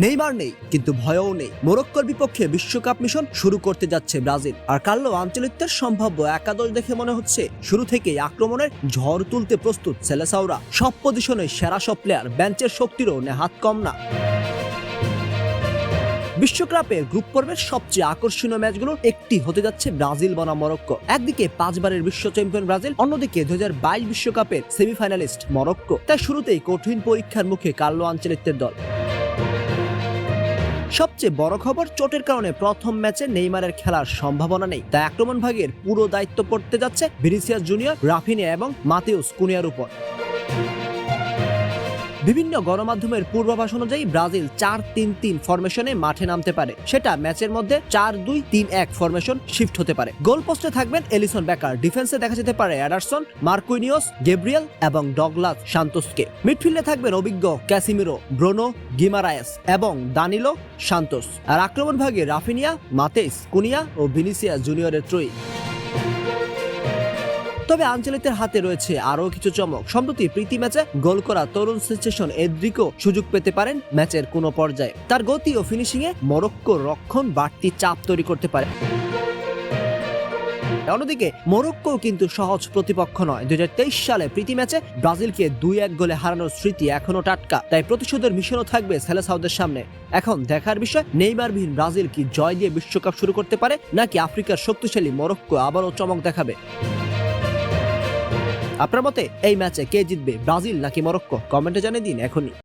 Neymar নেই, কিন্তু ভয়ও নেই। মোরক্কোর বিপক্ষে বিশ্বকাপ মিশন শুরু করতে যাচ্ছে ব্রাজিল। আর কার্লো আনচেলত্তির সম্ভাব্য একাদশ দেখে মনে হচ্ছে শুরু থেকেই আক্রমণের ঝড় তুলতে প্রস্তুত সেলেসাওরা। সব পজিশনে সেরা সব প্লেয়ার, বেঞ্চের শক্তিরও নেহাত কম না। বিশ্বকাপের গ্রুপ পর্বের সবচেয়ে আকর্ষণীয় ম্যাচগুলোর একটি হতে যাচ্ছে ব্রাজিল বনাম মরক্কো। একদিকে 5 বারের বিশ্ব চ্যাম্পিয়ন ব্রাজিল, অন্যদিকে 2022 বিশ্বকাপের সেমিফাইনালিস্ট মরক্কো। তাই শুরুতেই কঠিন পরীক্ষার মুখে কার্লো আনচেলত্তির দল। সবচেয়ে বড় খবর, চোটের কারণে প্রথম ম্যাচে নেইমারের খেলার সম্ভাবনা নেই। তাই আক্রমণ ভাগের পুরো দায়িত্ব পড়তে যাচ্ছে ভিনিসিয়াস জুনিয়র, রাফিনিয়া এবং মাতেউস কুনিয়ার উপর। বিভিন্ন গণমাধ্যমের পূর্বাভাস অনুযায়ী ব্রাজিল 4-3-3 ফরমেশনে মাঠে নামতে পারে। সেটা ম্যাচের মধ্যে 4-2-3-1 ফরমেশন শিফট হতে পারে। গোল পোস্টে থাকবেন এলিসন বেকার, ডিফেন্সে দেখা যেতে পারে এডারসন, মার্কুইনিয়স, গ্যাব্রিয়েল এবং ডগলাস সান্তোসকে। মিডফিল্ডে থাকবেন অভিজ্ঞ ক্যাসিমিরো, ব্রুনো গিমারায়েস এবং দানিলো সান্তোস। আর আক্রমণ ভাগে রাফিনিয়া, মাতেউস কুনিয়া ও ভিনিসিয়াস জুনিয়রের ত্রয়ী। তবে আনচেলত্তির হাতে রয়েছে আরও কিছু চমক। সম্প্রতি প্রীতি ম্যাচে গোল করা তরুণ সেনসেশন এদ্রিকো সুযোগ পেতে পারেন ম্যাচের কোনো পর্যায়ে। তার গতি ও ফিনিশিংয়ে মরক্কোর রক্ষণ বাড়তি চাপ তৈরি করতে পারে। অন্যদিকে মরক্কো কিন্তু সহজ প্রতিপক্ষ নয়। 2023 সালে প্রীতি ম্যাচে ব্রাজিলকে 2-1 গোলে হারানোর স্মৃতি এখনো টাটকা। তাই প্রতিশোধের মিশনও থাকবে সেলেসাওদের সামনে। এখন দেখার বিষয়, নেইমারবিহীন ব্রাজিল কি জয় দিয়ে বিশ্বকাপ শুরু করতে পারে, নাকি আফ্রিকার শক্তিশালী মরক্কো আবারও চমক দেখাবে। আপনার মতে এই ম্যাচে কে জিতবে, ব্রাজিল নাকি মরক্কো? কমেন্টে জানিয়ে দিন এখনই।